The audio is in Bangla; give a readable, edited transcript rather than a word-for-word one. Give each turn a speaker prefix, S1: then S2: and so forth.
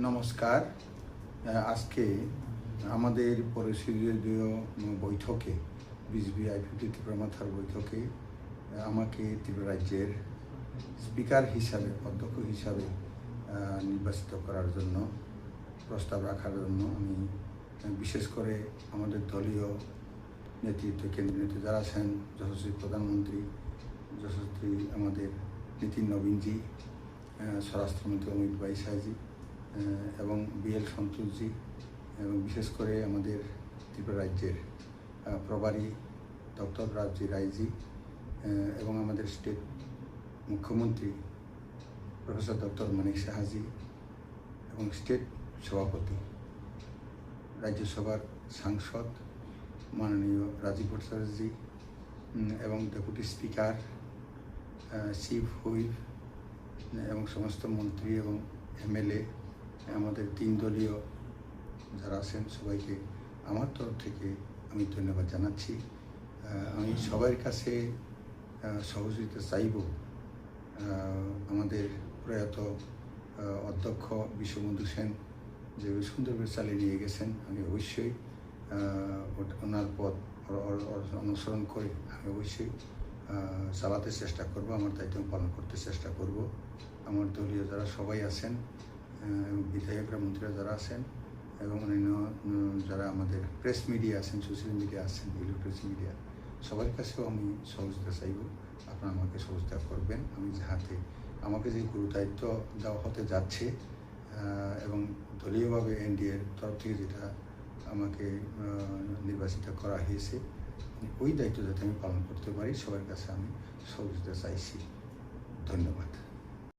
S1: নমস্কার। আজকে আমাদের পরিষদীয় বৈঠকে বিজিবি আইপিপি ত্রিপুরা মাথার বৈঠকে আমাকে ত্রিপুরা রাজ্যের স্পিকার হিসাবে অধ্যক্ষ হিসাবে নির্বাচিত করার জন্য প্রস্তাব রাখার জন্য আমি বিশেষ করে আমাদের দলীয় নেতৃত্ব কেন্দ্রীয় নেতৃত্ব যারা আছেন, যশস্বী প্রধানমন্ত্রী, যশস্বী আমাদের নীতিন নবীনজি, স্বরাষ্ট্রমন্ত্রী অমিত ভাই শাহজি এবং বিএল সন্তোষজি এবং বিশেষ করে আমাদের ত্রিপুরা রাজ্যের প্রভারী ডক্টর রাবজি রায়জি এবং আমাদের স্টেট মুখ্যমন্ত্রী প্রফেসর ডক্টর মানিক সাহাজি এবং স্টেট সভাপতি রাজ্যসভার সাংসদ মাননীয় রাজীব ভট্টাচার্যজি এবং ডেপুটি স্পিকার, চিফ হুইপ এবং সমস্ত মন্ত্রী এবং এমএলএ, আমাদের 3 দলীয় যারা আছেন সবাইকে আমার তরফ থেকে আমি ধন্যবাদ জানাচ্ছি। আমি সবার কাছে সহযোগিতা চাইব। আমাদের প্রয়াত অধ্যক্ষ বিশ্ববন্ধু সেন যে সুন্দরভাবে চালিয়ে নিয়ে গেছেন, আমি অবশ্যই ওনার পথ অনুসরণ করে আমি অবশ্যই চালাতে চেষ্টা করব, আমার দায়িত্ব পালন করতে চেষ্টা করব। আমার দলীয় যারা সবাই আছেন, বিধায়করা, মন্ত্রীরা যারা আছেন এবং অন্যান্য যারা আমাদের প্রেস মিডিয়া আছেন, সোশ্যাল মিডিয়া আছেন, ইলেকট্রনিক্স মিডিয়া, সবার কাছেও আমি সহযোগিতা চাইব। আপনারা আমাকে সহযোগিতা করবেন, আমি যাহাতে আমাকে যে গুরু দায়িত্ব দেওয়া হতে যাচ্ছে এবং দলীয়ভাবে এনডিএর তরফ থেকে যেটা আমাকে নির্বাচিত করা হয়েছে, ওই দায়িত্ব যাতে আমি পালন করতে পারি, সবার কাছে আমি সহযোগিতা চাইছি। ধন্যবাদ।